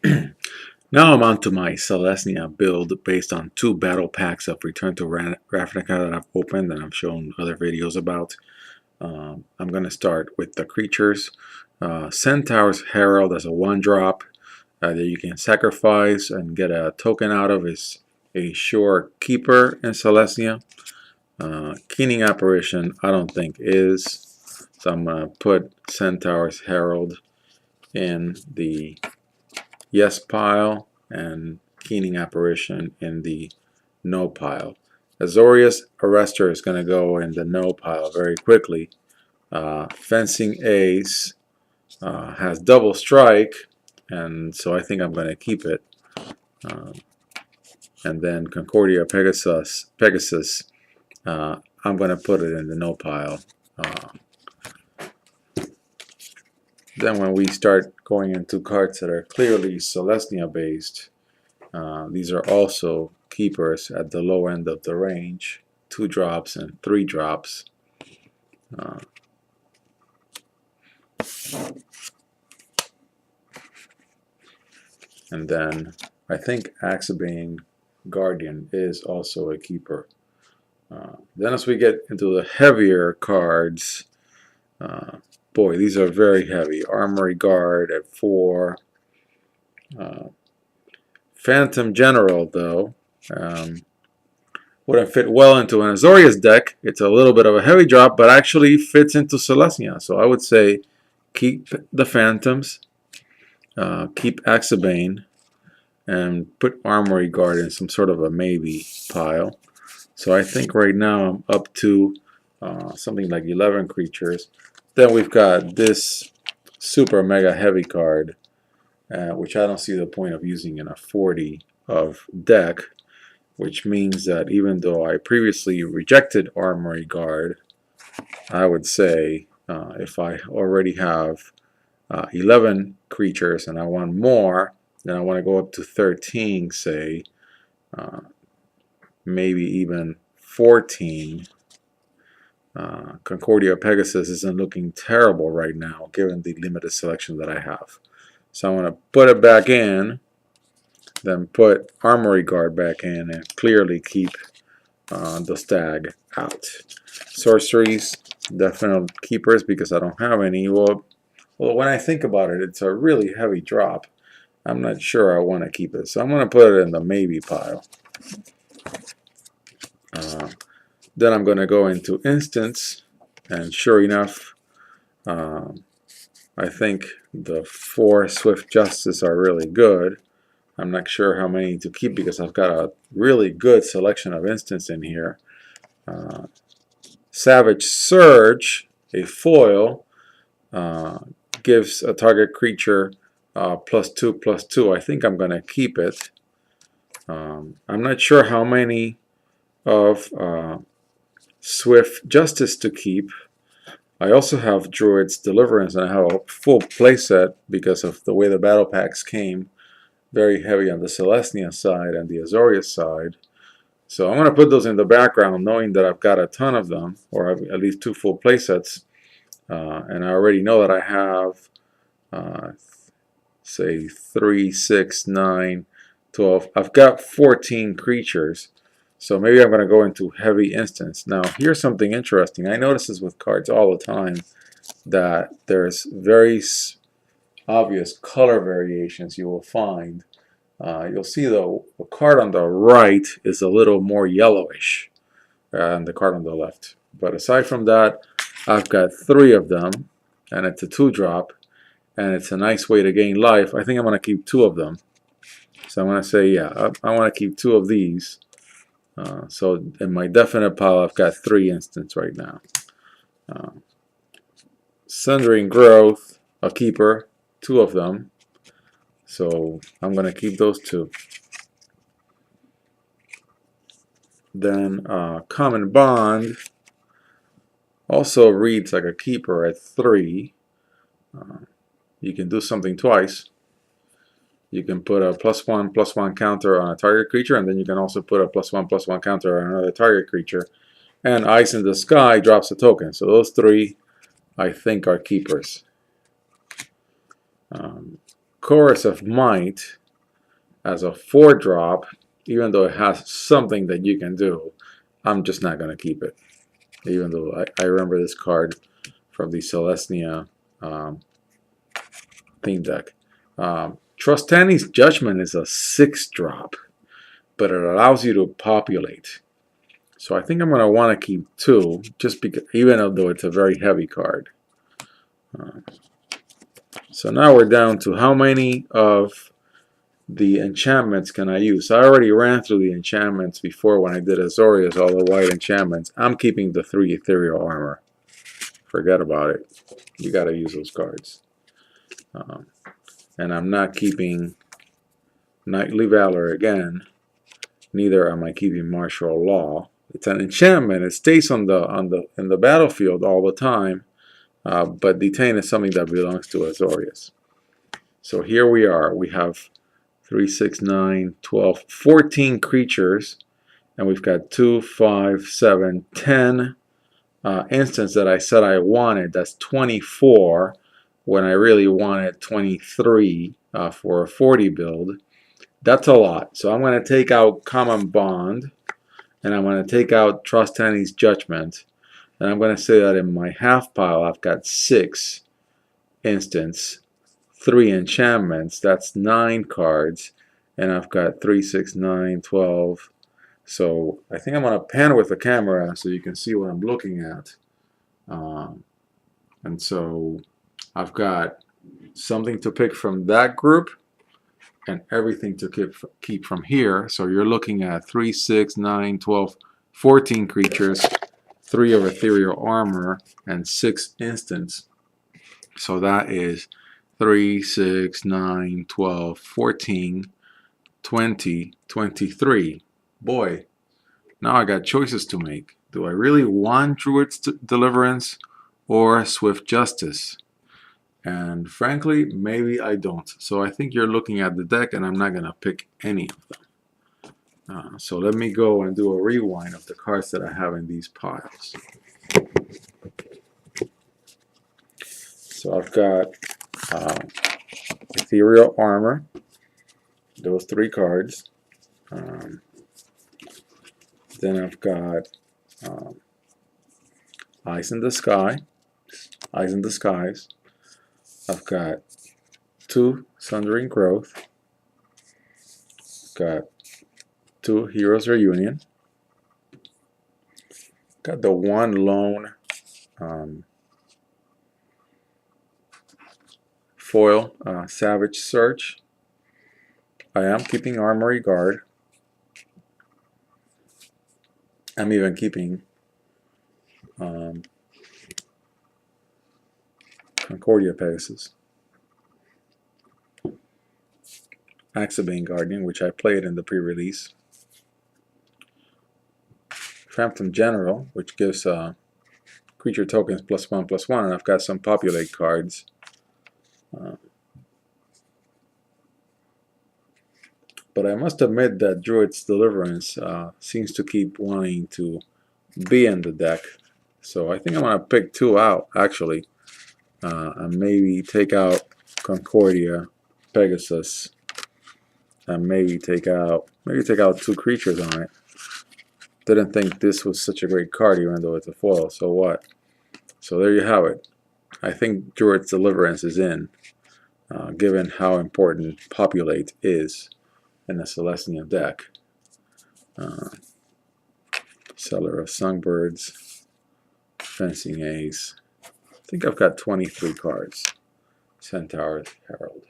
Now I'm on to my Selesnya build based on 2 battle packs of Return to Ravnica that I've opened and I've shown other videos about. I'm going to start with the creatures. Centaur's Herald as a 1-drop that you can sacrifice and get a token out of is a sure keeper in Selesnya. Keening Apparition I don't think is, so I'm going to put Centaur's Herald in the yes pile and Keening Apparition in the no pile. Azorious Arrestor is going to go in the no pile very quickly. Fencing Ace has double strike, and so I think I'm going to keep it. And then Concordia Pegasus I'm going to put it in the no pile. Then when we start going into cards that are clearly Selesnya based, these are also keepers at the low end of the range, 2 drops and 3 drops. And then I think Axebane Guardian is also a keeper. Then as we get into the heavier cards, boy, these are very heavy. Armory Guard at 4. Phantom General, though, wouldn't fit well into an Azorius deck. It's a little bit of a heavy drop, but actually fits into Selesnya. So I would say keep the Phantoms, keep Axebane, and put Armory Guard in some sort of a maybe pile. So I think right now I'm up to something like 11 creatures. Then we've got this super mega heavy card, which I don't see the point of using in a 40 of deck, which means that even though I previously rejected Armory Guard, I would say if I already have 11 creatures and I want more, then I want to go up to 13, say, maybe even 14. Concordia Pegasus isn't looking terrible right now given the limited selection that I have. So I'm going to put it back in, then put Armory Guard back in, and clearly keep the stag out. Sorceries, definite keepers because I don't have any. Well, when I think about it, it's a really heavy drop. I'm not sure I want to keep it, so I'm going to put it in the maybe pile. Then I'm going to go into instants, and sure enough, I think the 4 Swift Justice are really good. I'm not sure how many to keep because I've got a really good selection of instants in here. Savage Surge, a foil, gives a target creature +2/+2. I think I'm going to keep it. I'm not sure how many of Swift Justice to keep. I also have Druid's Deliverance, and I have a full playset because of the way the battle packs came. Very heavy on the Selesnya side and the Azorius side. So I'm going to put those in the background knowing that I've got a ton of them, or at least 2 full playsets. And I already know that I have, say, 3, 6, 9, 12. I've got 14 creatures. So maybe I'm going to go into heavy instants. Now, here's something interesting. I notice this with cards all the time, that there's very obvious color variations you will find. You'll see the card on the right is a little more yellowish than the card on the left. But aside from that, I've got 3 of them, and it's a 2-drop, and it's a nice way to gain life. I think I'm going to keep 2 of them. So I'm going to say, yeah, I want to keep 2 of these. So in my definite pile, I've got 3 instants right now. Sundering Growth, a keeper, 2 of them. So I'm going to keep those 2. Then Common Bond also reads like a keeper at 3. You can do something twice. You can put a +1/+1 counter on a target creature, and then you can also put a +1/+1 counter on another target creature. And Ice in the Sky drops a token. So those 3, I think, are keepers. Chorus of Might as a 4-drop, even though it has something that you can do, I'm just not going to keep it. Even though I remember this card from the Selesnya theme deck. Trostani's Judgment is a 6-drop, but it allows you to populate. So I think I'm going to want to keep 2, just because, even though it's a very heavy card. So now we're down to how many of the enchantments can I use. I already ran through the enchantments before when I did Azorious, all the white enchantments. I'm keeping the 3 ethereal armor. Forget about it. You got to use those cards. And I'm not keeping Knightly Valor again. Neither am I keeping Martial Law. It's an enchantment. It stays in the battlefield all the time. But Detain is something that belongs to Azorious. So here we are. We have 3, 6, 9, 12, 14 creatures. And we've got 2, 5, 7, 10 instances that I said I wanted. That's 24 when I really wanted 23 for a 40 build. That's a lot. So I'm going to take out Common Bond. And I'm going to take out Trostani's Judgment. And I'm going to say that in my half pile I've got 6 instants, 3 enchantments. That's 9 cards. And I've got 3, 6, 9, 12. So I think I'm going to pan with the camera so you can see what I'm looking at. And so I've got something to pick from that group and everything to keep from here. So you're looking at 3, 6, 9, 12, 14 creatures, 3 of ethereal armor, and 6 instants. So that is 3, 6, 9, 12, 14, 20, 23. Boy, now I got choices to make. Do I really want Druid Deliverance or Swift Justice? And frankly, maybe I don't. So I think you're looking at the deck and I'm not going to pick any of them. So let me go and do a rewind of the cards that I have in these piles. So I've got Ethereal Armor, those 3 cards. Then I've got Eyes in the Sky, Eyes in the Skies. I've got 2 Sundering Growth. Got 2 Heroes Reunion. Got the 1 lone foil Savage Search. I am keeping Armory Guard. I'm even keeping Concordia Pegasus. Axabane Guardian, which I played in the pre-release. Phantom General, which gives creature tokens +1/+1, and I've got some populate cards. But I must admit that Druid's Deliverance seems to keep wanting to be in the deck. So I think I'm going to pick 2 out, actually. And maybe take out Concordia, Pegasus, and maybe take out 2 creatures on it. Didn't think this was such a great card, even though it's a foil. So what? So there you have it. I think Druid's Deliverance is in, given how important Populate is in the Selesnya deck. Seller of Songbirds, Fencing Ace. I think I've got 23 cards. Centaur's Herald.